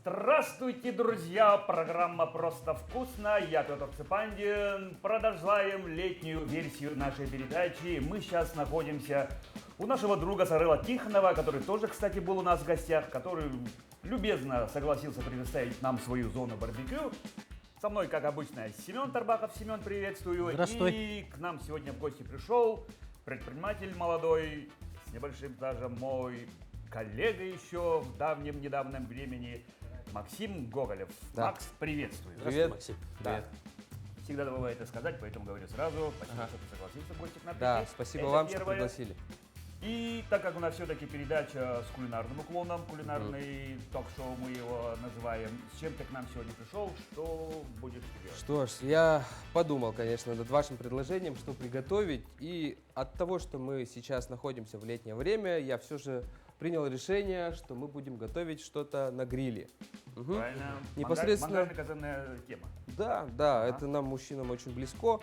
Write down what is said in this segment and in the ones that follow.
Здравствуйте, друзья! Программа «Просто вкусно». Я Петр Цепандин. Продолжаем летнюю версию нашей передачи. Мы сейчас находимся у нашего друга Сарыла Тихонова, который тоже, кстати, был у нас в гостях, который любезно согласился предоставить нам свою зону барбекю. Со мной, как обычно, Семен Тарбаков. Семен, приветствую. Здравствуй. И к нам сегодня в гости пришел предприниматель молодой, с небольшим стажем, мой коллега еще в недавнем времени, Максим Гоголев. Да. Макс, приветствую. Привет. Максим. Да. Всегда забываю это сказать, поэтому говорю сразу. Спасибо, что ты согласился в гости к нам Да, прийти. спасибо Это вам, что первое. пригласили. И так как у нас все-таки передача с кулинарным уклоном, кулинарный ток-шоу мы его называем, с чем ты к нам сегодня пришел, что будешь делать? Что ж, я подумал, конечно, над вашим предложением, что приготовить. И от того, что мы сейчас находимся в летнее время, я все же принял решение, что мы будем готовить что-то на гриле. Мгм. Правильно? Непосредственно- Мангальная-казанная тема. Да, Ага. это нам, мужчинам, очень близко.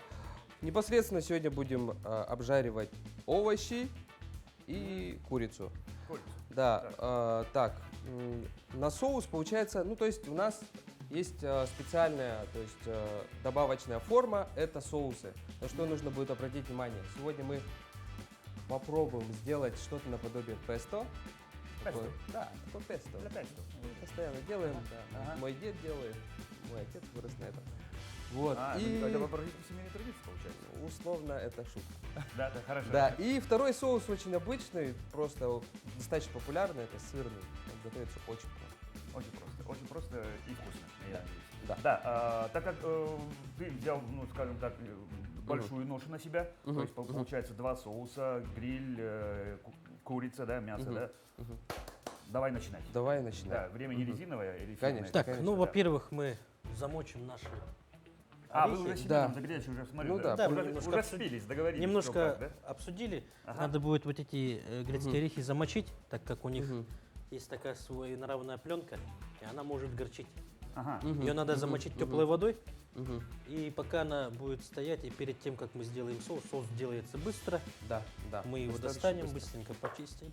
Непосредственно сегодня будем обжаривать овощи и курицу. Курица. Да, Так. на соус получается, ну то есть у нас есть специальная, то есть добавочная форма, это соусы. На что нужно будет обратить внимание. Сегодня мы попробуем сделать что-то наподобие песто. Песто. Такое- Да, такое песто. Для песто. Мы постоянно делаем, да. Ага. Мой дед делает, мой отец вырос на этом. Вот, А, и это по семейной традиции получается. условно это шутка. Да, да, хорошо. Да, и второй соус очень обычный, просто достаточно популярный, это сырный. Он готовится очень просто. Очень просто и вкусно, я надеюсь. Да. Да, так как ты взял, ну, скажем так, большую ношу на себя, то есть получается два соуса, гриль, курица, да, мясо, да. Давай начинать. Давай начинаем. Да, время не резиновое или Конечно. эфирное? Так, Конечно, ну, да. во-первых, мы замочим наши А, вы орехи. уже с Да. Семеном за передачу уже смотрю, Ну да? да, мы Уже, немножко уже обсудили. спились, договорились. Немножко что как, да? обсудили. Ага. Надо будет вот эти грецкие орехи замочить, так как у них есть такая своенравная пленка, и она может горчить. Ага. Ее надо замочить теплой водой, Мгм. и пока она будет стоять, и перед тем, как мы сделаем соус, соус делается быстро. Да, да. Мы его Достаточно достанем, быстро. быстренько почистим.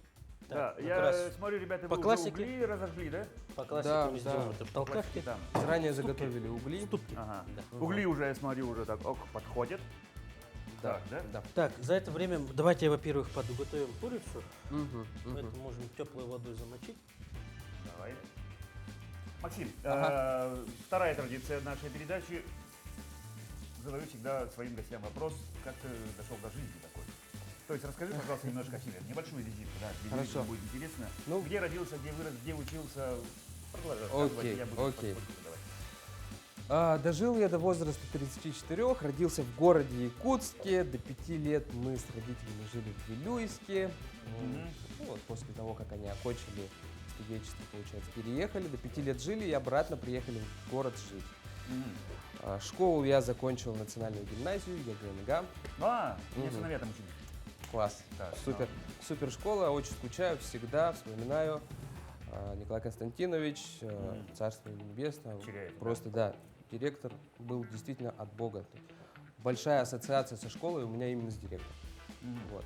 Да, Так, как я раз смотрю, ребята, по вы уже классике. угли разожгли, да? по классике Да, мы да. сделаем это в толкашке. Да. Заранее заготовили угли. Ступки. Ага. Да. Угли уже, я смотрю, уже так подходят. Да, Так, да? да. Так, за это время давайте, во-первых, подготовим курицу. Мгм, мгм. Это можем теплой водой замочить. Давай. Максим, Ага. вторая традиция нашей передачи. Задаю всегда своим гостям вопрос, как ты дошел до жизни такой. То есть расскажи, пожалуйста, немножко о себе. Небольшую визитку, да, для Хорошо. зрителей будет интересно. Ну, Где родился, где вырос, где учился? Продолжай рассказывать, Окей, я буду окей. потихоньку давать. Дожил я до возраста 34, родился в городе Якутске. До 5 лет мы с родителями жили в Вилюйске. Ну, вот после того, как они окончили студенчество, получается, переехали. До 5 лет жили и обратно приехали в город жить. Мгм. Школу я закончил национальную гимназию ЕГНГ. Меня Мгм. сыновья там учились. Класс. Так, Супер. Супер школа. Очень скучаю всегда, вспоминаю. Николай Константинович, царство ему небесное. Чиряев, Просто, да, директор был действительно от Бога. Большая ассоциация со школой у меня именно с директором. Вот.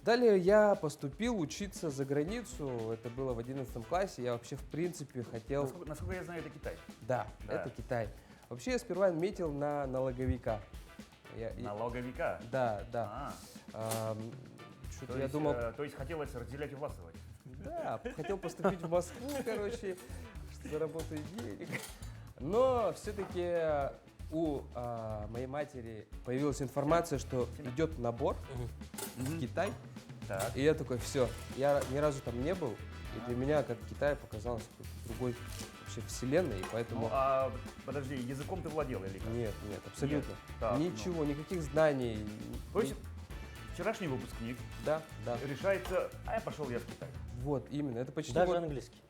Далее я поступил учиться за границу. Это было в 11 классе. Я вообще, в принципе, хотел... Насколько я знаю, это Китай. Да, Да. это Китай. Вообще, я сперва метил на налоговика. Налоговика. Да, да. А, Что-то то я есть, думал... то есть хотелось разделять и властвовать. Да, хотел поступить в Москву, короче, что заработаю денег. Но все-таки у моей матери появилась информация, что идет набор в Китай. Так. И я такой, все, я ни разу там не был, и для меня как Китай показалось какой-то другой вообще вселенной, и поэтому... Ну, а подожди, языком ты владел или как? Нет, абсолютно. Нет. Так, Ничего, никаких знаний. То есть вчерашний выпускник Да, да. решается, а я пошел я в Китай. Вот, именно. Это почти Даже вот- английский.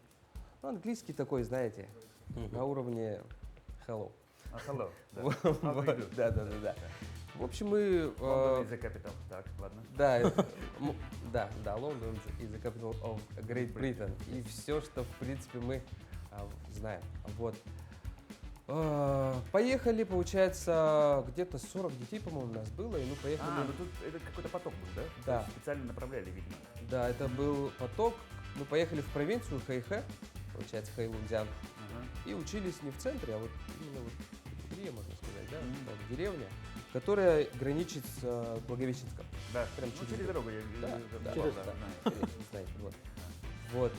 ну, английский такой, знаете, на уровне hello. Hello. Да. Вот, How do you do? да. В общем, мы... London is the capital. Так, ладно. Да, да, Лондон is the capital of Great Britain. И все, что, в принципе, мы знаем. Вот. Поехали, получается, где-то 40 детей, по-моему, у нас было, и мы поехали... Ну тут это какой-то поток был, да? Да. То есть специально направляли, видимо. Да, это был поток. Мы поехали в провинцию Хэйхэ, получается, Хэйлунцзян. И учились не в центре, а вот именно вот в периферии, можно сказать, да, так, деревня, которая граничит с Благовещенском. Да, Прям ну, через через дорогу я Да, бывал, да, да, да, знаете, вот. Вот.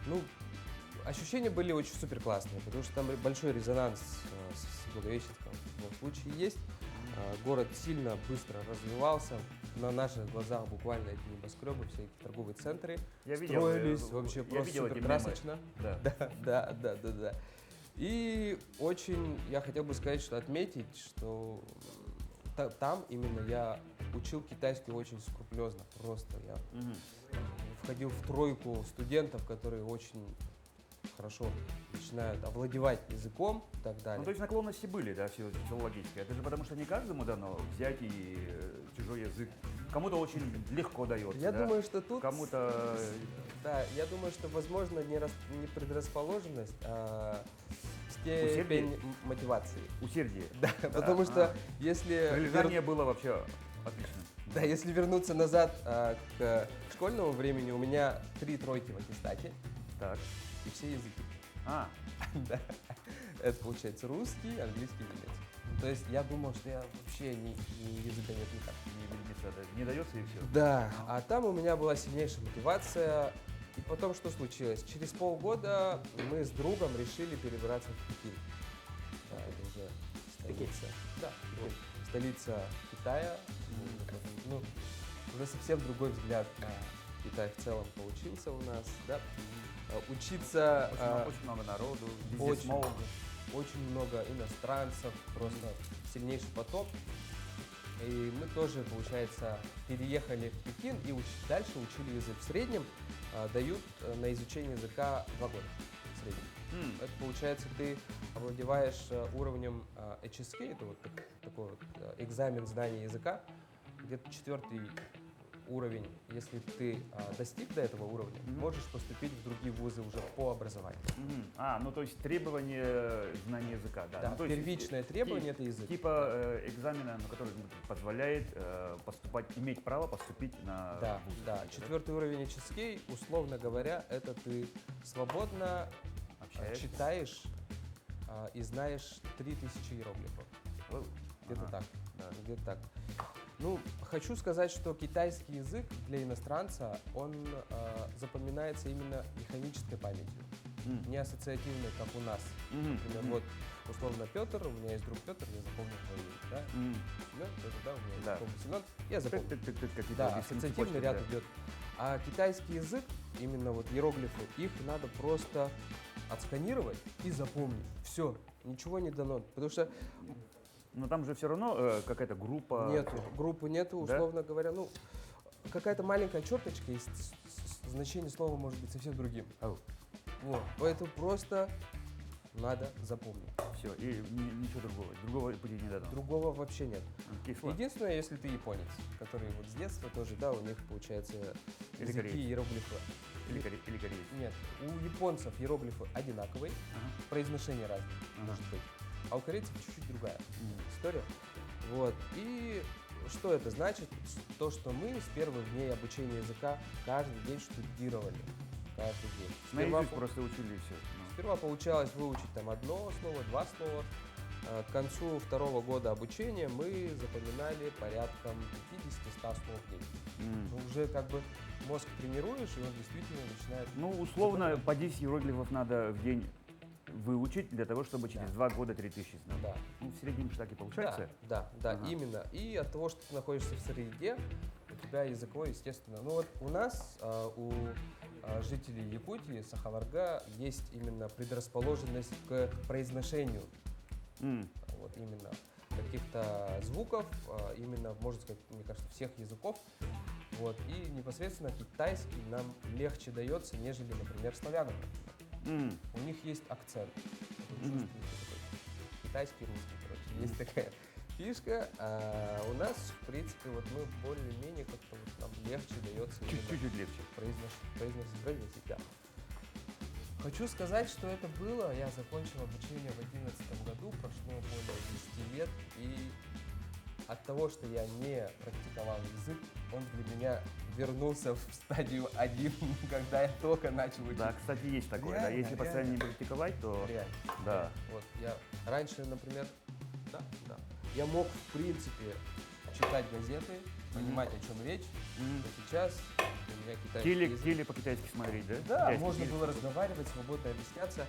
Ну, ощущения были очень супер классные, потому что там большой резонанс с Благовещенском в любом случае есть. Город сильно быстро развивался. На наших глазах буквально эти небоскребы, всякие торговые центры Я видел, строились я вообще видел просто эти супер мемы. красочно. Да. Да. И очень я хотел бы сказать, что отметить, что там именно я учил китайский очень скрупулезно, просто я Мгм. входил в тройку студентов, которые очень хорошо начинают овладевать языком и так далее. Ну, то есть наклонности были, да, филологические. Это же потому, что не каждому дано взять и чужой язык. Кому-то очень легко дается, Я да? думаю, что тут... Кому-то... Да, я думаю, что, возможно, не предрасположенность, а Усердие? степень мотивации. Усердие. Да, потому что если... Прилежание было вообще отлично. Да, если вернуться назад к школьному времени, у меня 3 тройки в аттестате Так. и все языки. А, Да. Это получается русский, английский, немецкий. То есть я думал, что я вообще ни языка нет никак. не дается и все. Да, а там у меня была сильнейшая мотивация. И потом что случилось? Через полгода мы с другом решили перебраться в Пекин. Да, это уже столица. Да, Пекин. Столица Китая. Ну, уже совсем другой взгляд на Китай в целом получился у нас. Да. Учиться... Очень много народу, везде очень, смог. очень много иностранцев, просто сильнейший поток. И мы тоже, получается, переехали в Пекин и дальше учили язык. В среднем дают на изучение языка 2 года. В среднем. Это получается, ты овладеваешь уровнем HSK, это вот такой вот экзамен знания языка, где-то 4-й уровень. Если ты достиг до этого уровня, можешь поступить в другие вузы уже по образованию. Ну то есть требование знания языка, да. Да, Ну, то есть, первичное требование — это язык. Типа экзамена, который позволяет поступать, иметь право поступить на Да, вуз. да. 4-й уровень HSK, условно говоря, это ты свободно Общаешься. читаешь и знаешь 3000 иероглифов. Где-то Ага, так. да. Где-то так. Ну, хочу сказать, что китайский язык для иностранца, он запоминается именно механической памятью, не ассоциативной, как у нас. Например, вот, условно, Петр, у меня есть друг Петр, я запомнил твое имя, да? Семен, тоже, да, у меня есть Да. знакомый Семен, я запомнил. Какие-то Да, объяснительные ассоциативный цепочки, ряд да. идет. А китайский язык, именно вот иероглифы, их надо просто отсканировать и запомнить. Все, ничего не дано. Потому что Но там же все равно какая-то группа. нету, группы нету, Да? условно говоря. Ну, какая-то маленькая черточка, и значение слова может быть совсем другим. Ау. Вот. Поэтому просто надо запомнить. Все, и ничего другого. Другого пути не дано. Другого вообще нет. Кисло. Единственное, если ты японец, который вот с детства тоже, да, у них получается Или языки, кореец. иероглифы. Или кореец. Нет, у японцев иероглифы одинаковые, Ага. произношение разное, Ага. может быть. А у корейцев чуть-чуть другая история. Вот. И что это значит? То, что мы с первых дней обучения языка каждый день штудировали. Каждый день. Наизусть просто учили и все. Сперва получалось выучить там одно слово, 2 слова. К концу 2-го года обучения мы запоминали порядком 50-100 слов в день. Ну, уже как бы мозг тренируешь, и он действительно начинает... Ну, условно, по 10 иероглифов надо в день выучить для того, чтобы через 2 года 3000 знать. Да. Ну, в среднем же так и получается. Да, Ага. именно. И от того, что ты находишься в среде, у тебя языковой, естественно. Ну вот у нас, у жителей Якутии, Сахаварга, есть именно предрасположенность к произношению вот именно каких-то звуков, именно, можно сказать, мне кажется, всех языков. Вот. И непосредственно китайский нам легче дается, нежели, например, славянам. У них есть акцент. Вы чувствуете такой китайский, русский, короче. Есть такая фишка. А у нас, в принципе, вот мы более-менее как-то вот нам легче дается Чуть-чуть легче. произносить, да. Хочу сказать, что это было. Я закончил обучение в 2011 году, прошло более 10 лет. И от того, что я не практиковал язык, он для меня вернулся в стадию 1, когда я только начал учить. Да, кстати, есть такое. Да. Реально, Если постоянно не практиковать, то Реально. да. Вот я раньше, например, да, я мог, в принципе, читать газеты, понимать, о чем речь, но сейчас у меня китайский язык. Теле по-китайски смотреть, да? Да, Китайский можно теле. было разговаривать, свободно объясняться.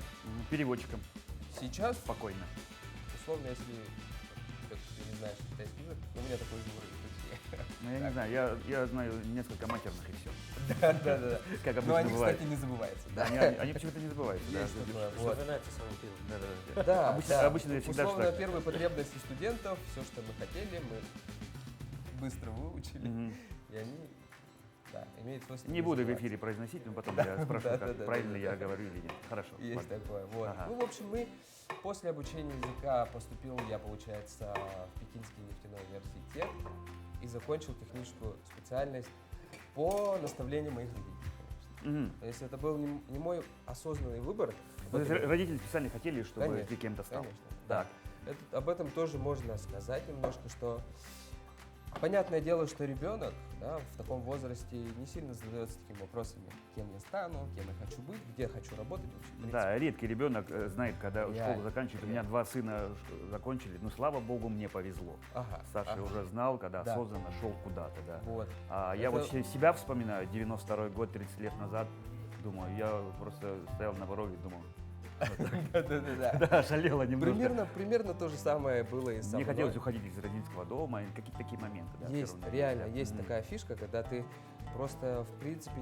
Переводчиком. Сейчас, Спокойно. условно, если ты не знаешь китайский язык, у меня такой же уровень почти. Ну, я не знаю, я знаю несколько матерных и все. Да. Как Но обычно они, бывает. кстати, не забываются. Да. Они почему-то не забываются. Да. Есть такое. Что Вот. вспоминается самым первым. Да. Да, Обычно, да. обычно я всегда Условно, так. первые потребности студентов, все, что мы хотели, мы быстро выучили. Мгм. И они, да, имеют свойство Не буду в забываться. эфире произносить, но потом я спрошу, да, как да, правильно да, я да. говорю или нет. Хорошо. Есть ладно. такое, вот. Ага. Ну, в общем, мы после обучения языка поступил я, получается, в Пекинский нефтяной университет и закончил техническую специальность по наставлению моих родителей, конечно. Мгм. То есть это был не мой осознанный выбор. То есть родители специально хотели, чтобы Конечно, ты кем-то стал. Конечно, Так. да. Об этом тоже можно сказать немножко, что понятное дело, что ребенок, да, в таком возрасте не сильно задается такими вопросами, кем я стану, кем я хочу быть, где я хочу работать. Вообще, в принципе. Да, редкий ребенок знает, когда Реально, школу заканчивает. У меня реально. 2 сына закончили, ну, слава богу, мне повезло. Ага, Саша ага. уже знал, когда Да. осознанно шел куда-то, да. Вот. А я Это- вот себя вспоминаю, 92-й год, 30 лет назад, думаю, я просто стоял на пороге, думал, Да-да-да. да, жалела немножко. Примерно то же самое было и со Мне мной. хотелось уходить из родительского дома, и какие-то такие моменты. Да, в Есть, первом реально, начале. есть Мгм. такая фишка, когда ты просто, в принципе,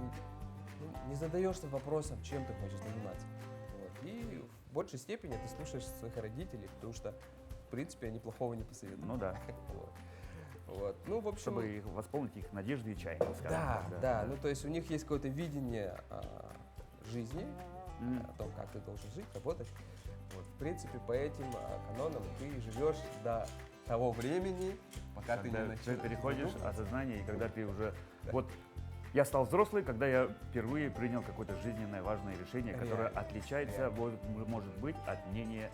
не задаешься вопросом, чем ты хочешь заниматься. Вот. И в большей степени ты слушаешь своих родителей, потому что, в принципе, они плохого не посоветуют. Ну да, Вот. Ну, в общем, чтобы их восполнить их надежды и чаяния, скажем да, так. да, ну то есть у них есть какое-то видение жизни, Мгм. о том, как ты должен жить, работать. Вот. В принципе, по этим канонам ты живешь до того времени, пока ты не Когда начнешь. ты переходишь осознание, и когда ты уже... Вот я стал взрослый, когда я впервые принял какое-то жизненное важное решение, которое Реально, отличается, реально. может быть, от мнения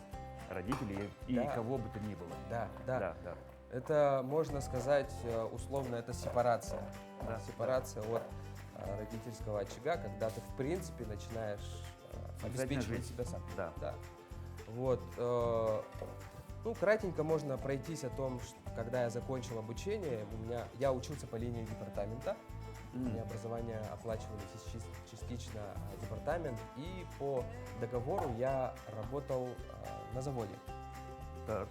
родителей и Да. кого бы то ни было. Да, да. Да. Это, можно сказать, условно, это сепарация. Да, Сепарация от родительского очага, когда ты, в принципе, начинаешь Самостоятельно обеспечивать жить. себя сам. Да. Да. Вот. Ну, кратенько можно пройтись о том, когда я закончил обучение. Я учился по линии департамента. У меня образование оплачивали частично департамент. И по договору я работал на заводе. Так.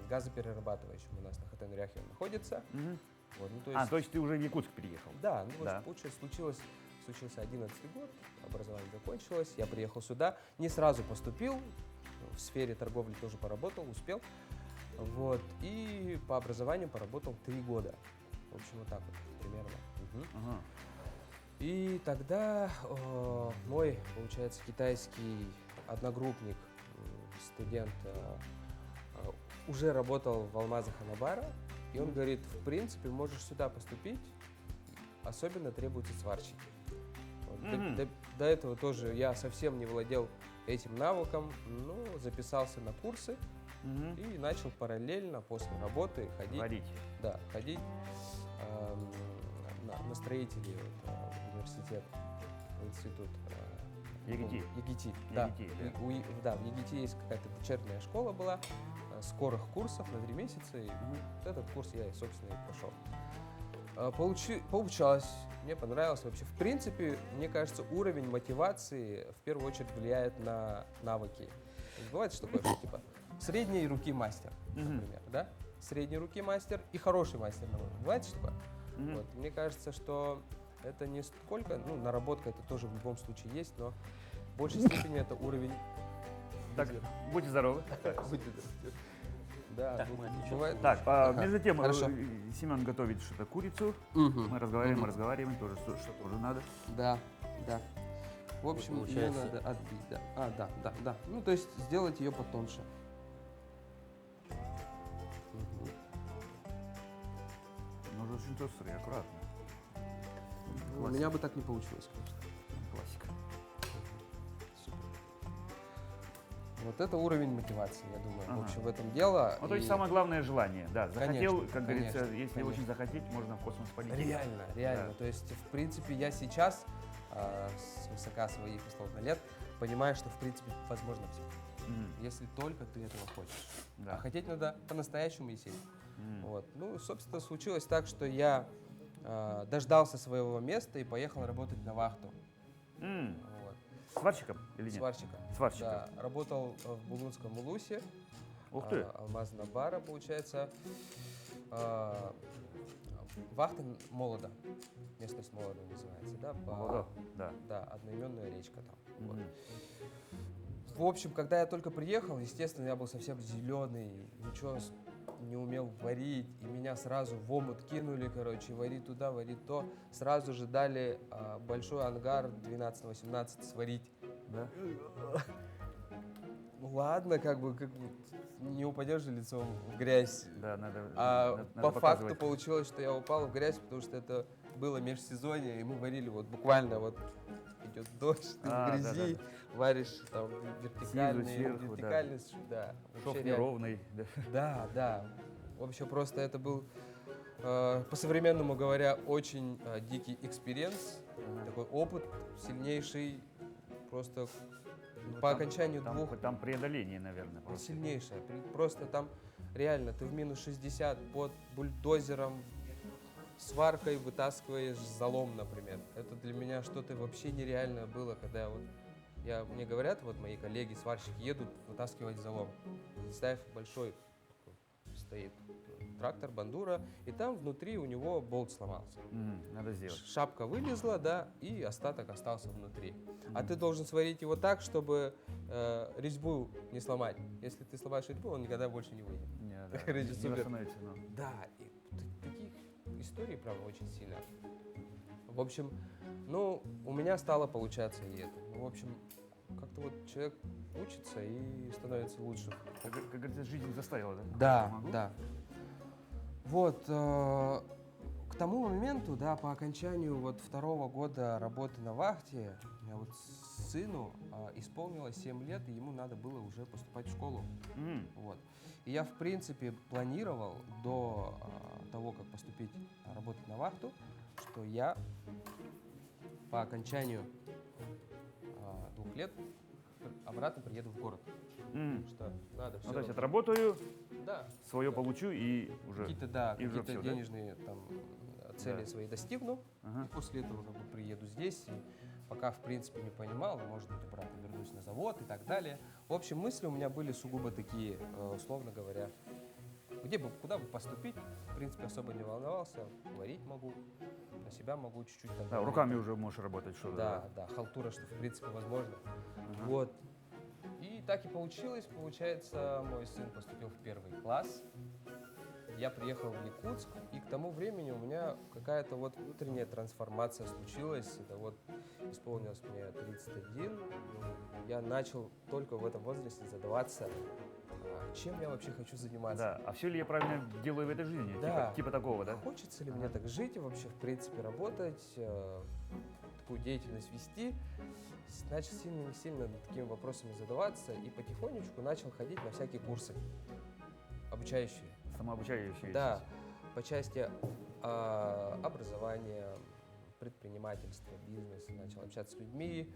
Газоперерабатывающем у нас на Хатен-Ряхе он находится. Мгм. Вот, ну, то есть, То есть ты уже в Якутск переехал? да, ну, Да. вот случился 11 год, образование закончилось, я приехал сюда, не сразу поступил, в сфере торговли тоже поработал, успел, вот, и по образованию поработал 3 года, в общем, вот так вот примерно. Мгм. Ага. И тогда мой, получается, китайский одногруппник, студент, уже работал в алмазах Анабара, и он говорит, в принципе, можешь сюда поступить, особенно требуются сварщики. Вот. До этого тоже я совсем не владел этим навыком, но записался на курсы Мгм. и начал параллельно после работы ходить, Варить. ходить на строителей в университет, в институт. ЕГТ. ЕГТ, да. ЕГТ, да. Да, в ЕГТ есть какая-то вечерняя школа была, скорых курсов на 3 месяца, и вот этот курс я, собственно, и прошел. Поучалось, мне понравилось вообще. В принципе, мне кажется, уровень мотивации в первую очередь влияет на навыки. Бывает, что такое, что, типа, средней руки мастер, например, да? Средней руки мастер и хороший мастер. Бывает, что такое? Мгм. Вот. Мне кажется, что это не сколько, ну, наработка это тоже в любом случае есть, но в большей степени это уровень. Так, будьте здоровы. Будьте здоровы. Да, Так, ну, мы отвечаем. бывает. Так, Ага, между тем, хорошо. Семен готовит что-то курицу. Мгм. Мы разговариваем, Мгм. разговариваем, тоже что тоже надо. Да, да. В общем, ее Получается- надо отбить, да. Да. Ну, то есть сделать ее потоньше. Мгм. Нужно очень острый, аккуратно. Ну, у меня бы так не получилось, конечно. Классика. Супер. Вот это уровень мотивации, я думаю, Ага. в общем, в этом дело. Ну, то есть И самое главное желание, да. Захотел, Конечно, как говорится, конечно, если конечно. очень захотеть, можно в космос полететь. реально, реально. Да. То есть, в принципе, я сейчас, с высока своих, условно, лет, понимаю, что, в принципе, возможно все. Мгм. Если только ты этого хочешь. Да. А хотеть надо по-настоящему и сильно. М. Вот. Ну, собственно, случилось так, что я дождался своего места и поехал работать на вахту. М. Вот. Сварщиком или нет? Сварщиком. Сварщиком. Да, работал в Булунском Улусе. Ух ты. Алмазная бара, получается. А, Вахта Молода. Местность Молода называется, да? Молодо, да. Да, одноименная речка там. Вот. Мгм. В общем, когда я только приехал, естественно, я был совсем зеленый, ничего не умел варить, и меня сразу в омут кинули, короче, вари туда, вари то. Сразу же дали большой ангар 12-18 сварить. Да? Ну ладно, как бы не упадешь же лицом в грязь. Да, надо, А надо по факту показывать. получилось, что я упал в грязь, потому что это было межсезонье, и мы варили вот буквально вот идет дождь, ты в грязи, варишь там вертикальный, сверху, да. вертикальный, да. Шов вообще реально. неровный. Да. Да, да. Вообще просто это был, по-современному говоря, очень дикий экспириенс, такой опыт сильнейший, просто Ну, по там- окончанию там, двух Там преодоление, наверное, просто. сильнейшее. Просто там реально ты в минус 60 под бульдозером, сваркой вытаскиваешь залом, например. Это для меня что-то вообще нереальное было, когда мне говорят, вот мои коллеги, сварщики, едут вытаскивать залом. Представь, большой такой стоит трактор, бандура, и там внутри у него болт сломался. Надо сделать. Шапка вылезла, да, и остаток остался внутри. А ты должен сварить его так, чтобы резьбу не сломать. Если ты сломаешь резьбу, он никогда больше не выйдет. Не, да, Короче, не супер. восстановится, но. Да, и таких историй, правда, очень сильно. В общем, ну, у меня стало получаться и это. Ну, в общем, как-то вот человек учится и становится лучше. Как говорится, жизнь заставила, да? Да, Могу? да. Вот, к тому моменту, да, по окончанию вот 2-го года работы на вахте, у меня вот сыну исполнилось 7 лет, и ему надо было уже поступать в школу. Вот. И я, в принципе, планировал до того, как поступить работать на вахту, что я по окончанию 2 лет обратно приеду в город. Что надо все. Ну, то есть отработаю, Да. свое получу и уже. Какие-то, да, и уже какие-то всё, да? денежные там цели Да. свои достигну. Ага. И после этого как бы приеду здесь. И пока, в принципе, не понимал, может быть, обратно вернусь на завод и так далее. В общем, мысли у меня были сугубо такие, условно говоря, куда бы поступить. В принципе, особо не волновался. Варить могу, на себя могу чуть-чуть. Там, Да, руками уже можешь работать, что Да, халтура, что, в принципе, возможно. Ага. Вот. И так и получилось. Получается, мой сын поступил в 1 класс. Я приехал в Якутск, и к тому времени у меня какая-то вот внутренняя трансформация случилась. Это вот исполнилось мне 31. Я начал только в этом возрасте задаваться, чем я вообще хочу заниматься. Да. А все ли я правильно делаю в этой жизни? Да. Типа такого, да? Хочется ли мне так жить и вообще, в принципе, работать, такую деятельность вести? Начал сильно над такими вопросами задаваться и потихонечку начал ходить на всякие курсы обучающие. Самообучающиеся. Да, по части образования, предпринимательства, бизнеса, начал общаться с людьми,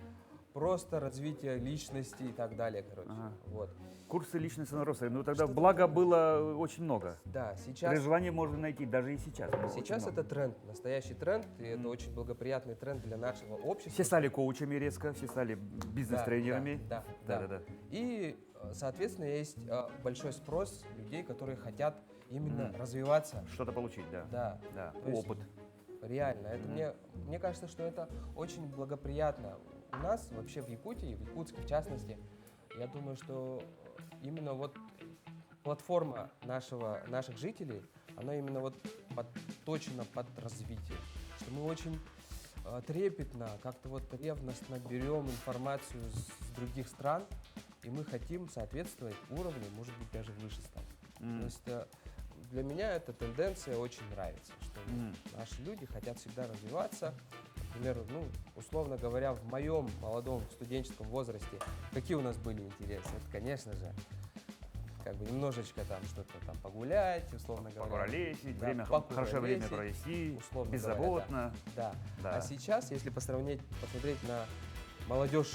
просто развитие личности и так далее, короче. Ага. Вот. Курсы личностного роста. Ну тогда Что-то благо такое. было очень много. Да, При сейчас желании можно найти, даже и сейчас. Сейчас Очень это много. тренд, настоящий тренд, и это очень благоприятный тренд для нашего общества. Все стали коучами резко, все стали бизнес-тренерами. Да. Да. И, соответственно, есть большой спрос людей, которые хотят именно развиваться. Что-то получить, да. Да, Да. То есть Опыт. реально. Это мне кажется, что это очень благоприятно. У нас вообще в Якутии, в Якутске в частности, я думаю, что именно вот платформа наших жителей, она именно вот подточена под развитие. Что мы очень трепетно, как-то вот ревностно берем информацию с других стран, и мы хотим соответствовать уровню, может быть, даже выше стать. То есть для меня эта тенденция очень нравится, что наши люди хотят всегда развиваться, например, ну, условно говоря, в моем молодом студенческом возрасте, какие у нас были интересы? Это, конечно же, как бы немножечко там что-то там погулять, условно говоря. Покуролесить, Да, хорошее время покуролесить, провести, условно беззаботно. Да. Да. А сейчас, если посмотреть на молодежь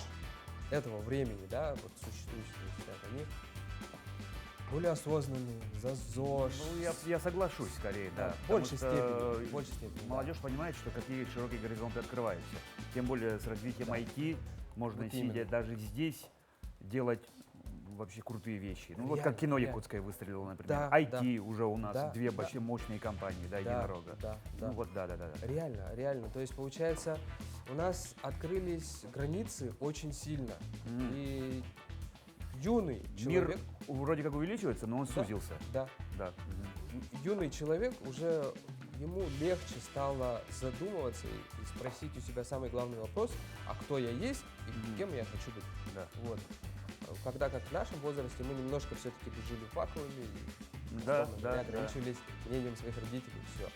этого времени, да, вот существующие сейчас, они более осознанные, за ЗОЖ. Ну, я соглашусь скорее, да. в большей потому степени. что В большей степени, да. молодежь понимает, что какие широкие горизонты открываются. Тем более с развитием IT можно, Вот сидя именно. даже здесь, делать вообще крутые вещи. Ну, вот как Реально, кино реально. якутское выстрелило, например. Да, IT уже у нас, да, две да. большие мощные компании, да, Да, единорога. да, да. Ну вот, да. Реально, реально. То есть, получается, у нас открылись границы очень сильно. М. И юный Мир человек... вроде как увеличивается, но он Да, сузился. Да. Да. Юный человек уже, ему легче стало задумываться и спросить у себя самый главный вопрос, а кто я есть и кем я хочу быть. Да. Вот. Когда как в нашем возрасте мы немножко все-таки жили в вакууме и Да, условно да, говоря, да. ограничивались мнением своих родителей, все.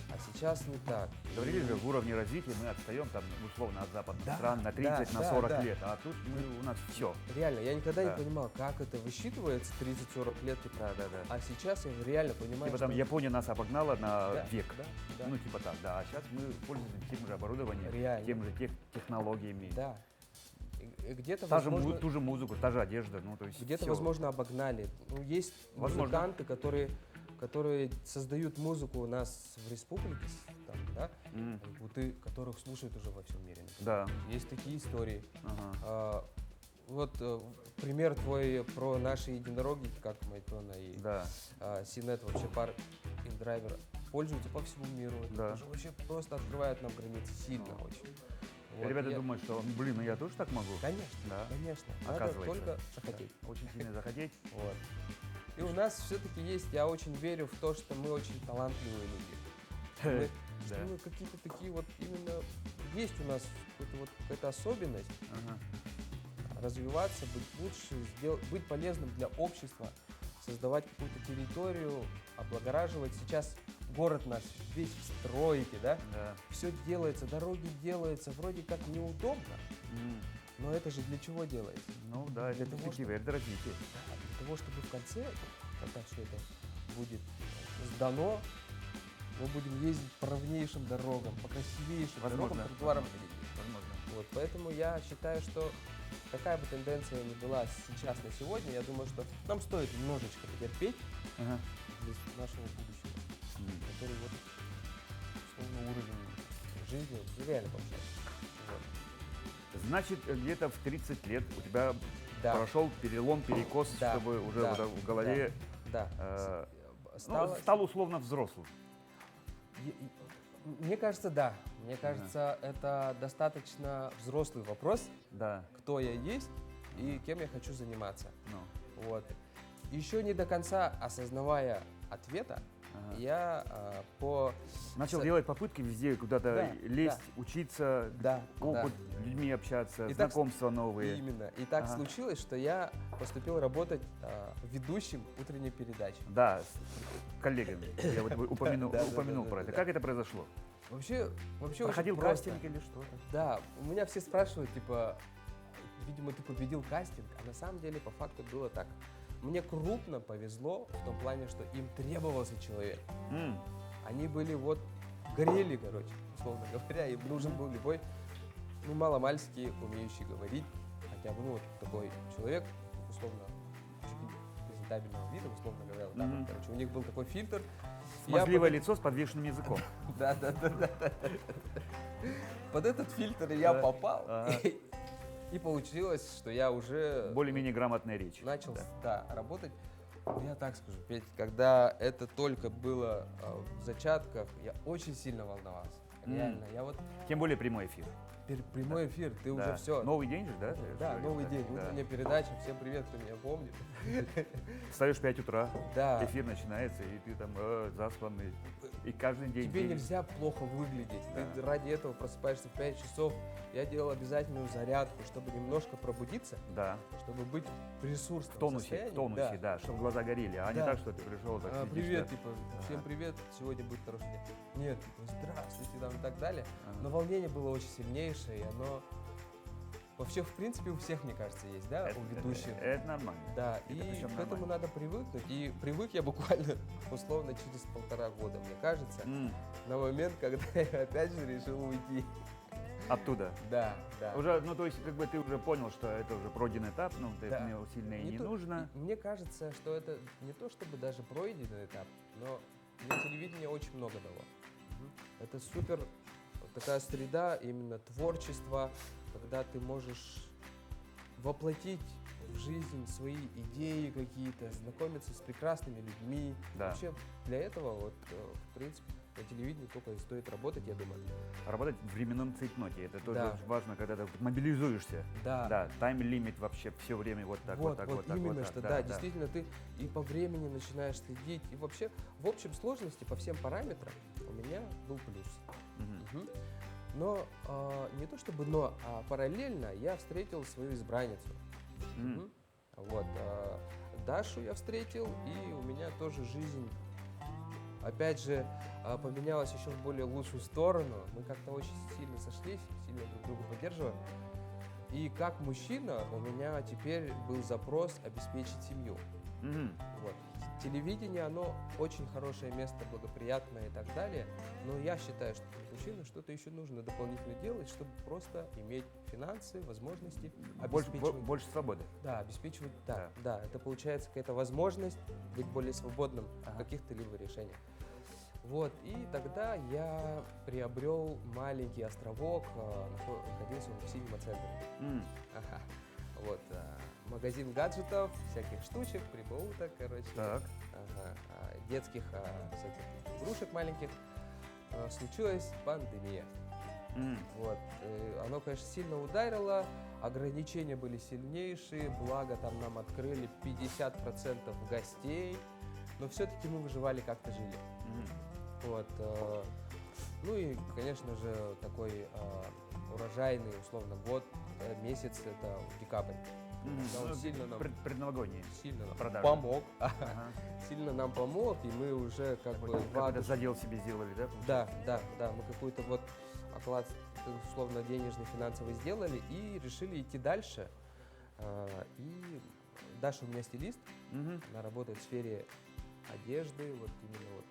А сейчас не так. Говорили И- же, в уровне развития мы отстаем там условно от западных Да, стран на 30, да, на да, 40 да. лет, а тут у нас все. Реально, я никогда Да. не понимал, как это высчитывается 30-40 лет. типа. Да. А сейчас я реально понимаю, Типа там что... Япония нас обогнала на Да, век. да. Ну, типа так, да. А сейчас мы пользуемся тем же оборудованием, Реально. тем же технологиями. Да. И где-то, Та же возможно, ту же музыку, та же одежда. Ну, то есть где-то, всё. возможно, обогнали. Ну, есть Возможно. музыканты, которые создают музыку у нас в республике, там, да, М, которых слушают уже во всем мире. Да. Есть такие истории. Ага. Вот пример твой про наши единороги, как Майтона и Да. Синет, вообще пар индрайвер, пользуются по всему миру. Это Да. тоже вообще просто открывает нам границы сильно очень. Вот, Ребята я- думают, что, блин, ну я тоже так могу. Конечно, Да. конечно. Надо Оказывается. только захотеть. Да. Очень сильно захотеть. Вот. И у нас все-таки есть, я очень верю в то, что мы очень талантливые люди. Мы, что Да. мы какие-то такие вот именно, есть у нас какая-то особенность Ага. развиваться, быть лучше, быть полезным для общества, создавать какую-то территорию, облагораживать. Сейчас город наш весь в стройке, да? Да. Все делается, дороги делаются, вроде как неудобно, М. но это же для чего делается? Ну да, Для это того, перспектива, это развитие. Для того, чтобы в конце, когда все это будет сдано, мы будем ездить по ровнейшим дорогам, по красивейшим дорогам, тротуарам. Возможно. Вот, поэтому я считаю, что какая бы тенденция ни была сейчас на сегодня, я думаю, что нам стоит немножечко потерпеть Ага. для нашего будущего, М. который вот условно уровень жизни реально повышается. Вот. Значит, где-то в 30 лет у тебя Да. прошел перелом, перекос, Да, чтобы уже да, вот в голове Да. стал условно взрослым. Мне кажется, да. Мне кажется, это достаточно взрослый вопрос, Да. кто я есть и кем я хочу заниматься. Ну. Вот. Еще не до конца осознавая ответа, Ага. я по... Начал С- делать попытки везде куда-то Да, лезть, учиться, Да, опыт, людьми общаться, И так- знакомства новые. Именно. И так Ага. случилось, что я поступил работать ведущим утренней передачи. Да, с коллегами. Я вот упомянул, Да, упомянул про это. да. Как это произошло? Вообще Проходил очень просто. кастинг или что-то? Да, у меня все спрашивают, типа, видимо, ты победил кастинг, а на самом деле по факту было так. Мне крупно повезло в том плане, что им требовался человек. М, Они были вот, горели, короче, условно говоря, им нужен был любой, ну, маломальски умеющий говорить, хотя бы, ну, вот такой человек, условно, чуть презентабельного вида, условно говоря, вот так вот, Мгм. короче, у них был такой фильтр. Смазливое лицо с подвешенным языком. Да. Под этот фильтр я Да. попал, Ага. и получилось, что я уже Более-менее грамотная речь. начал, Да. работать. Ну, я так скажу, Петь, когда это только было в зачатках, я очень сильно волновался. М. Реально, я вот Тем более прямой эфир. Прямой эфир, ты уже Да. все. Новый день же, да? Да, Сегодня, новый да, день, да. утренняя передача. Всем привет, кто меня помнит. Встаешь в 5 утра, Да. эфир начинается, и ты там заспанный. И каждый день... Тебе ты- нельзя плохо выглядеть. Да. Ты ради этого просыпаешься в 5 часов. Я делал обязательную зарядку, чтобы немножко пробудиться, Да, чтобы быть в ресурсном в тонусе, состоянии. да, чтобы глаза горели, а не Да. так, что ты пришел, так сидишь, Привет, да. типа, всем Ага. привет, сегодня будет хороший день. Нет, типа, здравствуйте, там и так далее. Ага. Но волнение было очень сильнейшее, и оно вообще, в принципе, у всех, мне кажется, есть, да, Это- у ведущих. Это нормально. Да, это и причем к этому нормально. надо привыкнуть. И привык я буквально, условно, через 1,5 года, мне кажется, на момент, когда я опять же решил уйти. Оттуда. Да, да. Уже, ну, то есть, как бы ты уже понял, что это уже пройденный этап, ну, Да. это мне сильно и не то- нужно. и мне кажется, что это не то чтобы даже пройденный этап, но мне телевидение очень много дало. Это супер такая среда именно творчества, когда ты можешь воплотить в жизнь свои идеи какие-то, знакомиться с прекрасными людьми. Да. Вообще для этого вот, в принципе, на телевидении только и стоит работать, я думаю. Работать в временном цейтноте, это тоже Да. очень важно, когда ты мобилизуешься. Да. Да, тайм-лимит вообще все время вот так, вот так, вот так, именно, вот так. что да, действительно ты и по времени начинаешь следить, и вообще в общем сложности по всем параметрам у меня был плюс. Мгм. Мгм. Но не то чтобы но, а параллельно я встретил свою избранницу. М. Мгм. Вот, Дашу я встретил, и у меня тоже жизнь, опять же, поменялась еще в более лучшую сторону. Мы как-то очень сильно сошлись, сильно друг друга поддерживаем. И как мужчина у меня теперь был запрос обеспечить семью. Мгм. Вот. Телевидение, оно очень хорошее место, благоприятное и так далее, но я считаю, что для мужчины что-то еще нужно дополнительно делать, чтобы просто иметь финансы, возможности, обеспечивать. Больше свободы. Да, обеспечивать, да, это получается какая-то возможность быть более свободным в каких-то либо решениях. Вот, и тогда я приобрел маленький островок, находился он в Синема-центре. М. Ага. Вот, магазин гаджетов, всяких штучек, прибауток, короче. Так. Ага, детских всяких игрушек маленьких. Случилась пандемия. М. Вот. Оно, конечно, сильно ударило, ограничения были сильнейшие, благо там нам открыли 50% гостей, но все-таки мы выживали, как-то жили. Мгм. Вот. Ну и, конечно же, такой урожайный, условно, год, месяц, это декабрь. Мгм. Да, он Ну, сильно нам- предновогодние. Сильно нам Продажи. помог. Ага. Сильно нам помог, и мы уже как бы Какой-то задел себе сделали, да? Да, мы какой-то вот оклад, условно, денежный, финансовый сделали и решили идти дальше. И Даша у меня стилист, Мгм. она работает в сфере одежды, вот именно вот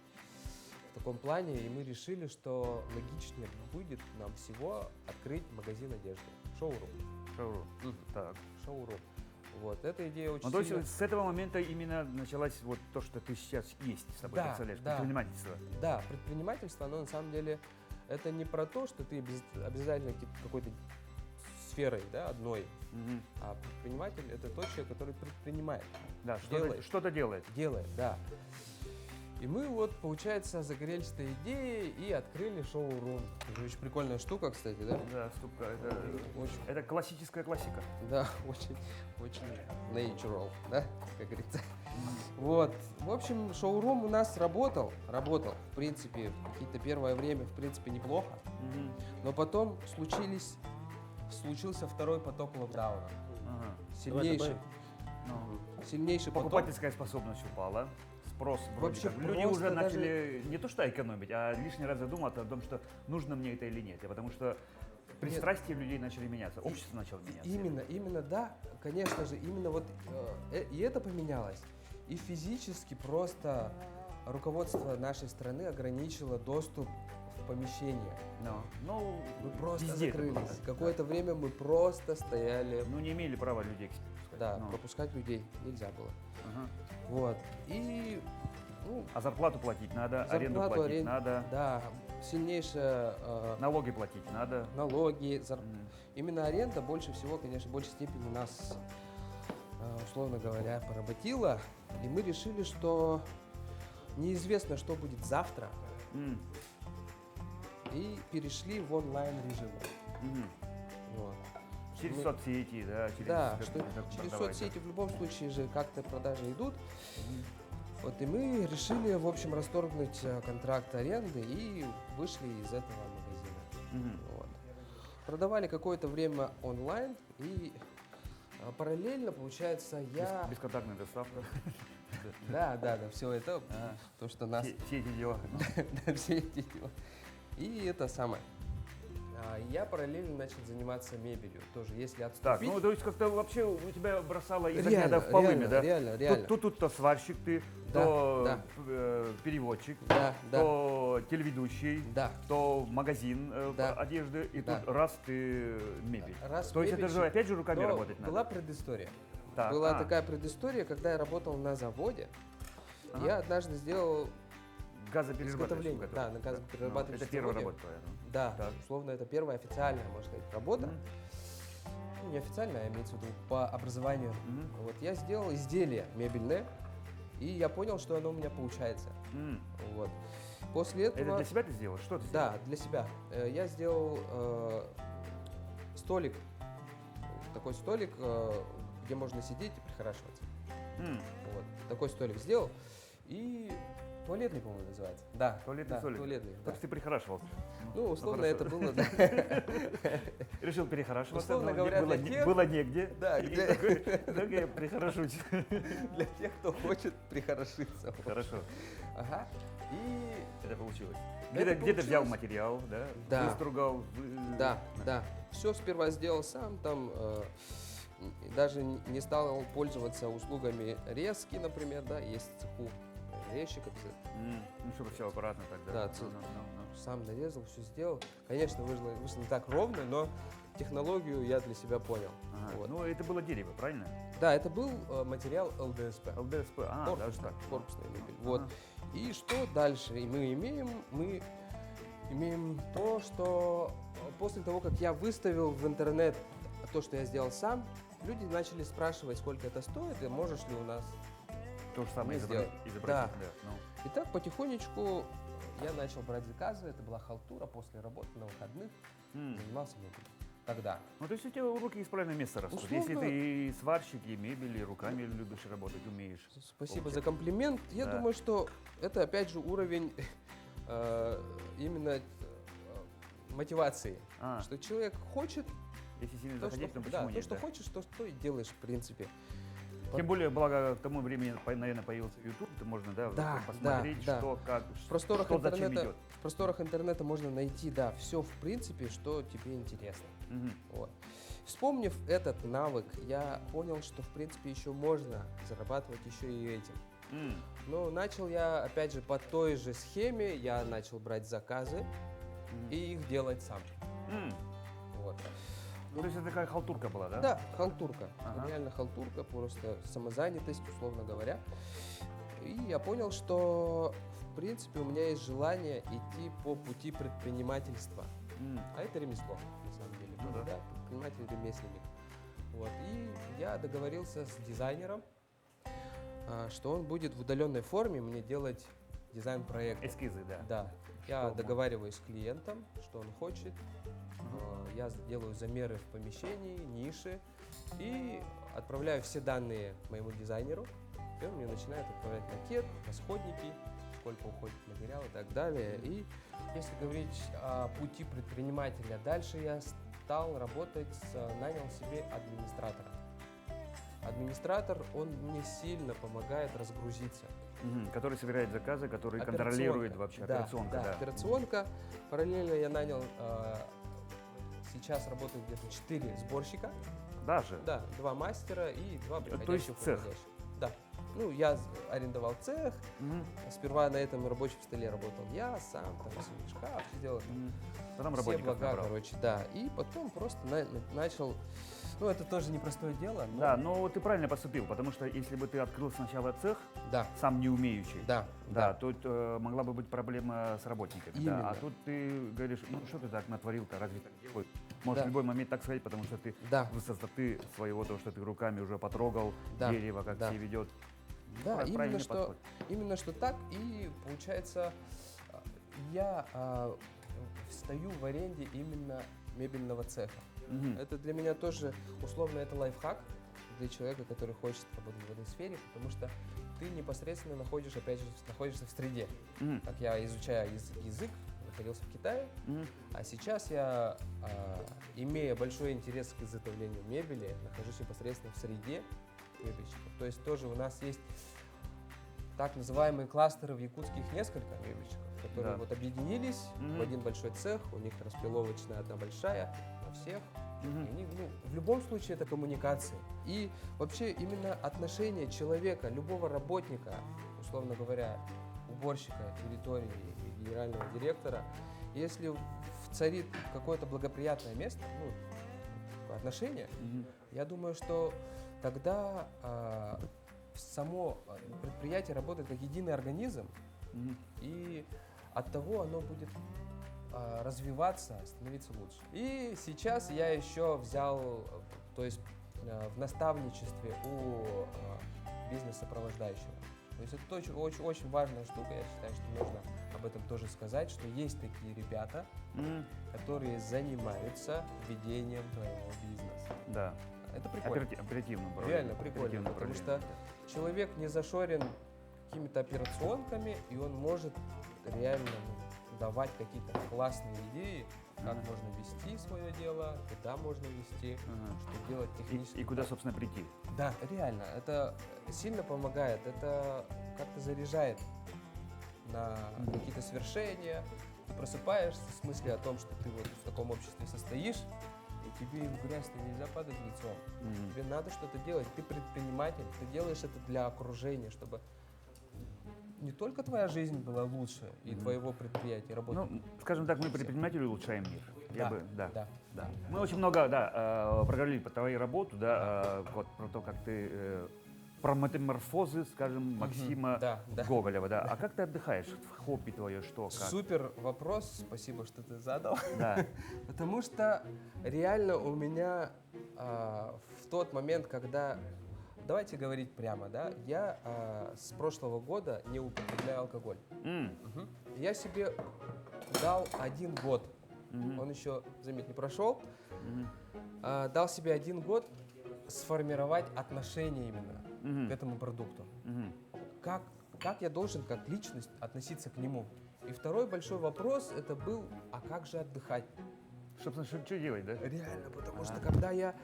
в таком плане, и мы решили, что логичнее будет нам всего открыть магазин одежды, шоурум. Шоурум. Мгм. Так. Шоурум. Вот, эта идея очень Ну, то есть сильно... с этого момента именно началась вот то, что ты сейчас есть с тобой, Да, представляешь, да. предпринимательство. Да, предпринимательство, оно на самом деле, это не про то, что ты обязательно какой-то сферой, да, одной, Мгм. а предприниматель — это тот человек, который предпринимает, Да, Делает. что-то делает. делает, да. И мы вот, получается, загорелись этой идеей и открыли шоурум. Это очень прикольная штука, кстати, да? Да, ступка, это, Очень. это классическая классика. Да, очень, очень natural, да, как говорится. Вот, в общем, шоурум у нас работал, в принципе, какие-то первое время, в принципе, неплохо, Мгм. но потом случился второй поток локдауна, Ага. сильнейший, Ну, сильнейший поток. покупательская способность упала, спрос вроде Вообще как. Люди просто уже даже- начали не то что экономить, а лишний раз задуматься о том, что нужно мне это или нет. Потому что пристрастия людей начали меняться, общество начало меняться. Именно, да, конечно же, именно вот и это поменялось. И физически просто руководство нашей страны ограничило доступ в помещение. Ну, Мы просто везде это было закрылись. так, Какое-то время мы просто стояли. Ну, не имели права людей к себе пускать. Да, Ну, пропускать людей нельзя было. ага. Вот. И ну, А зарплату платить надо, аренду зарплату, платить надо, Да, сильнейшие налоги платить надо. налоги. М. Именно аренда больше всего, конечно, в большей степени нас, условно говоря, поработила. И мы решили, что неизвестно, что будет завтра, М. и перешли в онлайн режим. Мгм. Через мы- соцсети, да? Через, Да, как- что как через продавать, соцсети в любом случае же как-то продажи идут. Вот, и мы решили, в общем, расторгнуть контракт аренды и вышли из этого магазина. да. Мгм. Вот. Продавали какое-то время онлайн, и параллельно, получается, я... Бесконтактная доставка. Да, все это, Ага. то, что нас... Все эти дела. Да, все эти дела. И это самое. Я параллельно начал заниматься мебелью. Тоже, если отступить... Так, ну то есть как-то вообще у тебя бросало из огня реально, в полыми, да? реально. Тут-то сварщик ты, Да, то да. переводчик, Да, да, то телеведущий, да. то магазин Да. одежды, и Да. тут раз ты мебель. Раз То есть это же мебель, опять же руками но работать надо. была предыстория. Так, Была такая предыстория, когда я работал на заводе. Ага. Я однажды сделал газоперерабатывающий изготовление. готов. Да, на газоперерабатывающем Это первая заводе. работа твоя. ну. Да, Так. условно, это первая официальная, можно сказать, работа. Мгм. Ну, не официальная, а имеется в виду по образованию. Мгм. Вот я сделал изделие мебельное, и я понял, что оно у меня получается. М. Вот. После этого... Это для себя ты сделал? Что ты Да, для себя. Я сделал столик, такой столик, где можно сидеть и прихорашиваться. сделал? Вот. Такой столик сделал. И туалетный, по-моему, называется. Да, Туалетный да, столик. туалетный, То да. есть ты прихорашивался? Ну, условно, хорошо. это было... да. Решил перехорашиваться, Условно но говоря, было, для тех- было негде. Да, И для- такой, так я прихорошусь. Для тех, кто хочет прихорошиться. Хорошо, Ага. И это получилось. Это Где-то взял получилось. материал, да? Да. Выстругал. да. Все сперва сделал сам, там даже не стал пользоваться услугами резки, например, да, есть в цеху резчик обязательно. Ну, чтобы все аккуратно тогда. Да, Сам нарезал, все сделал. Конечно, вышло не так ровно, но технологию я для себя понял. Ага. Вот. Ну, это было дерево, правильно? Да, это был материал ЛДСП. ЛДСП, даже Корпусная, так. корпусная мебель. Вот. Ага. И что дальше? И мы имеем то, что после того, как я выставил в интернет то, что я сделал сам, люди начали спрашивать, сколько это стоит, и можешь ли у нас. То же самое Мы сделали. изобразить. Да. ну. И так потихонечку я начал брать заказы, это была халтура после работы на выходных, М. занимался мебелью. Тогда. Ну, то есть у тебя руки из правильного места растут. Условно. Если ты и сварщик, и мебель, и руками любишь работать, умеешь. Спасибо за комплимент. Я Да. думаю, что это опять же уровень именно мотивации. А, Что человек хочет если сильно то, заходить, то что, почему да, нет? то, что да? хочешь, то и делаешь, в принципе. Тем более, благо, к тому времени, наверное, появился YouTube, то можно, да, Да, посмотреть, да, да. что, как, В просторах, что зачем интернета, идет. в просторах интернета можно найти, да, все, в принципе, что тебе интересно. Мгм. Вот. Вспомнив этот навык, я понял, что, в принципе, еще можно зарабатывать еще и этим. М. Но начал я, опять же, по той же схеме, я начал брать заказы и их делать сам. М. Вот. Ну, то есть это такая халтурка была, да? Да, халтурка. Ага. Реально халтурка, просто самозанятость, условно говоря. И я понял, что в принципе у меня есть желание идти по пути предпринимательства. М. А это ремесло, на самом деле. Ну да. Предприниматель, ремесленник. Вот. И я договорился с дизайнером, что он будет в удаленной форме мне делать дизайн-проект. Эскизы, да. Да. Я Что договариваюсь с клиентом, что он хочет. Я делаю замеры в помещении, ниши и отправляю все данные моему дизайнеру. И он мне начинает отправлять макет, расходники, сколько уходит материал и так далее. И если говорить о пути предпринимателя, дальше я стал работать, нанял себе администратора. Администратор, он мне сильно помогает разгрузиться. Мгм. Который собирает заказы, который Операционка. контролирует вообще Да, операционка, да. операционка. Параллельно я нанял, сейчас работают где-то 4 сборщика. Даже. Да, 2 мастера и 2 То есть приходящих цех? уходящих. Да. Ну, я арендовал цех. Мгм. Сперва на этом рабочем столе работал я сам, там все шкаф все делал. Мгм. Потом Все работников блага, набрал. короче, да. И потом просто начал. Ну, это тоже непростое дело. Но... Да, но ты правильно поступил, потому что если бы ты открыл сначала цех, Да, сам не умеющий, да, да, тут могла бы быть проблема с работниками. Да. Именно. А тут ты говоришь, ну что ты так натворил-то, разве так делают? Можешь Да. в любой момент так сказать, потому что ты да, высоты своего, того, что ты руками уже потрогал, Да, дерево, как да. себя ведет. да, Правильный подход. именно что так. И получается, я стою в аренде именно мебельного цеха. Это для меня тоже, условно, это лайфхак для человека, который хочет работать в этой сфере, потому что ты непосредственно находишься в среде. Как я изучаю язык, находился в Китае, а сейчас я, имея большой интерес к изготовлению мебели, нахожусь непосредственно в среде мебельщиков. То есть тоже у нас есть так называемые кластеры в Якутске, их несколько мебельщиков, которые вот объединились в один большой цех, у них распиловочная одна большая на всех. И они, в любом случае это коммуникации. И вообще именно отношение человека, любого работника, условно говоря, уборщика территории и генерального директора, если царит какое-то благоприятное место, отношение, я думаю, что тогда само предприятие работает как единый организм, и от того оно будет развиваться, становиться лучше. И сейчас я еще взял, то есть в наставничестве у бизнес-сопровождающего. То есть это очень важная штука, я считаю, что нужно об этом тоже сказать, что есть такие ребята, которые занимаются ведением твоего бизнеса. Да. Это прикольно. Оперативно. Реально прикольно, потому что человек не зашорен какими-то операционками, и он может реально давать какие-то классные идеи, как можно вести свое дело, куда можно вести, что делать технически. И куда, собственно, прийти. Да, реально, это сильно помогает, это как-то заряжает на какие-то свершения. Ты просыпаешься с мыслью о том, что ты вот в таком обществе состоишь, и тебе в грязь-то нельзя падать лицом. Тебе надо что-то делать, ты предприниматель, ты делаешь это для окружения, чтобы не только твоя жизнь была лучше и твоего предприятия, работы. Ну, скажем так, мы предприниматели улучшаем мир. Да. Мы очень много, проговорили про твою работу, вот про то, как ты, про метаморфозы, скажем, Максима Гоголева, А как ты отдыхаешь? Хобби твое что, как? Супер вопрос, спасибо, что ты задал. Да. Потому что реально у меня в тот момент, когда... Давайте говорить прямо, я с прошлого года не употребляю алкоголь. Я себе дал 1 год, он еще, заметь, не прошел, дал себе 1 год сформировать отношение именно к этому продукту. Как я должен как личность относиться к нему? И второй большой вопрос это был, а как же отдыхать? Собственно, что делать, да? Реально, потому что когда я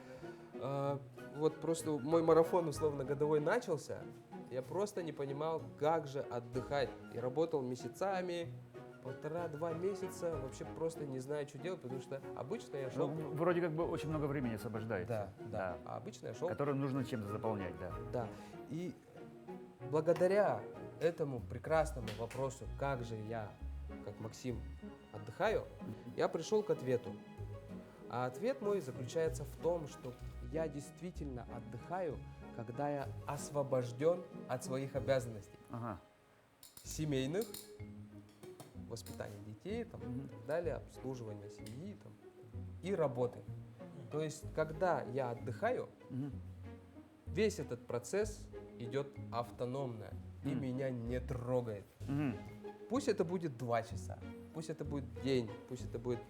вот просто мой марафон условно годовой начался, я просто не понимал, как же отдыхать. И работал месяцами, 1,5-2 месяца, вообще просто не знаю, что делать, потому что обычно я шел... Вроде как бы очень много времени освобождается. Да. А обычно я шел... Которое нужно чем-то заполнять, Да. И благодаря этому прекрасному вопросу, как же я, как Максим, отдыхаю, я пришел к ответу. А ответ мой заключается в том, что я действительно отдыхаю, когда я освобожден от своих обязанностей. Семейных, воспитания детей и так далее, обслуживания семьи и работы. То есть, когда я отдыхаю, весь этот процесс идет автономно и меня не трогает. Пусть это будет 2 часа, пусть это будет день, пусть это будет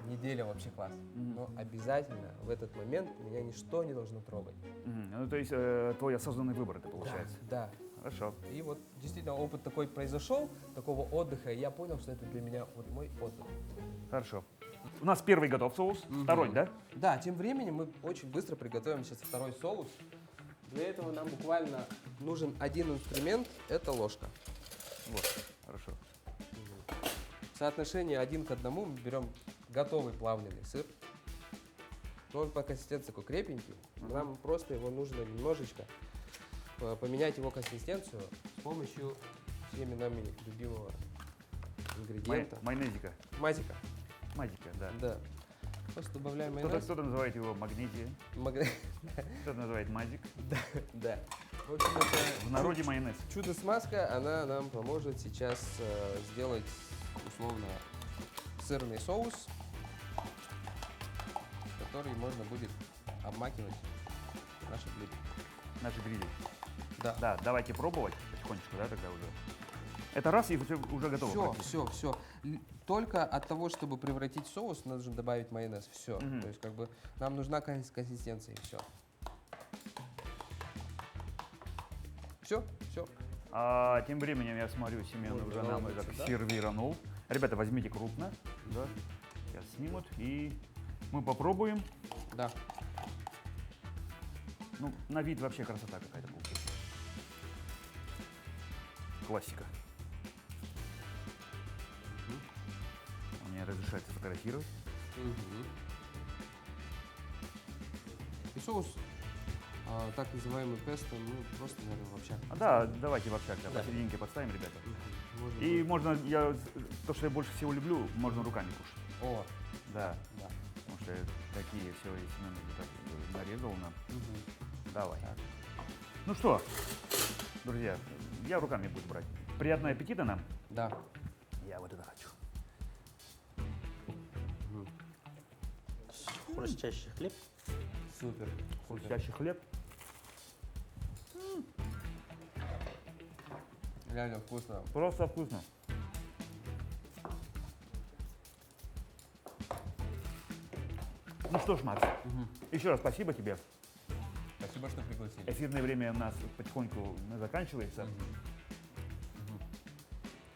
неделя, вообще класс. Но обязательно в этот момент меня ничто не должно трогать. Ну, то есть твой осознанный выбор это получается? Да. Хорошо. И вот действительно опыт такой произошел, такого отдыха, и я понял, что это для меня вот мой отдых. Хорошо. У нас первый готов соус, второй, да? Да, тем временем мы очень быстро приготовим сейчас второй соус. Для этого нам буквально нужен один инструмент, это ложка. Вот, хорошо. В соотношении 1 к 1 мы берем готовый плавленый сыр. Но он по консистенции такой крепенький. Нам просто его нужно немножечко поменять его консистенцию с помощью всеми нами любимого ингредиента. Майонезика. Мазика. Мазика, да. Да. Просто добавляем майонез. Кто-то называет его магнезия, кто-то называет мазик. Да. В общем, это В народе майонез. чудо-смазка, она нам поможет сейчас сделать условно сырный соус, который можно будет обмакивать в наши блюда. Наши грили. Да. Да, давайте пробовать потихонечку, да, тогда уже. Это раз и уже готово. Все. Только от того, чтобы превратить в соус, нужно добавить майонез. Все. Мгм. То есть как бы нам нужна консистенция и все. Все. А тем временем я смотрю, Семен Можно уже нам наложиться, это да? сервиранул. Ребята, возьмите крупно. Да. Сейчас снимут и мы попробуем. Да. Ну, на вид вообще красота какая-то получилась. Классика. Мне разрешается фотографировать. И соус, так называемый песто, ну просто, наверное, в общак. Да, давайте в общак, да, Да. посерединке подставим, ребята. Можно И будет. можно, то, что я больше всего люблю, можно руками кушать. О, Да, да. потому что такие все Семен уже так нарезал нам. Давай. Так. Ну что, друзья, я руками буду брать. Приятного аппетита нам. Да. Я вот это хочу. Хрустящий хлеб. Супер. Хрустящий хлеб. Реально вкусно. Просто вкусно. Ну что ж, Макс, еще раз спасибо тебе. Спасибо, что пригласили. Эфирное время у нас потихоньку заканчивается.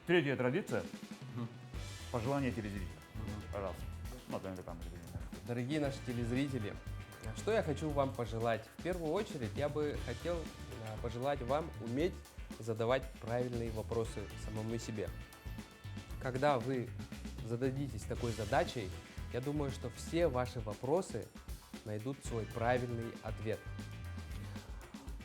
Третья традиция. Пожелания телезрителям. Пожалуйста. Ну, там, Дорогие наши телезрители, что я хочу вам пожелать? В первую очередь я бы хотел пожелать вам уметь задавать правильные вопросы самому себе. Когда вы зададитесь такой задачей, я думаю, что все ваши вопросы найдут свой правильный ответ.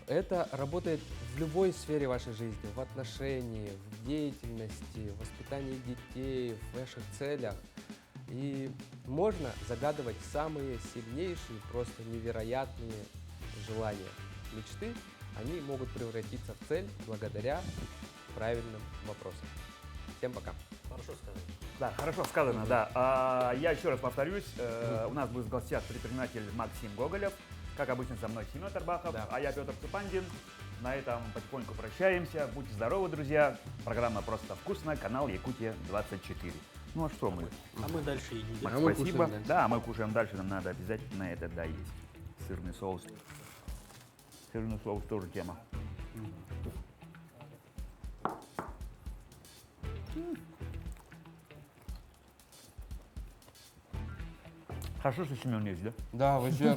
Это работает в любой сфере вашей жизни, в отношении, в деятельности, в воспитании детей, в ваших целях. И можно загадывать самые сильнейшие, просто невероятные желания. Мечты, они могут превратиться в цель благодаря правильным вопросам. Всем пока. Хорошо сказать. Да, хорошо сказано, да. Я еще раз повторюсь, у нас будет в гостях предприниматель Максим Гоголев. Как обычно, со мной Семен Тарбахов, Да. а я Петр Цепандин. На этом потихоньку прощаемся. Будьте здоровы, друзья. Программа «Просто вкусно», канал Якутия-24. Ну а что мы? А мы дальше едим. Макс, мы спасибо. кушаем дальше. Да, мы кушаем дальше, нам надо обязательно это доесть. Сырный соус. Сырный соус тоже тема. Хорошо, что Семен есть, да? Да, вообще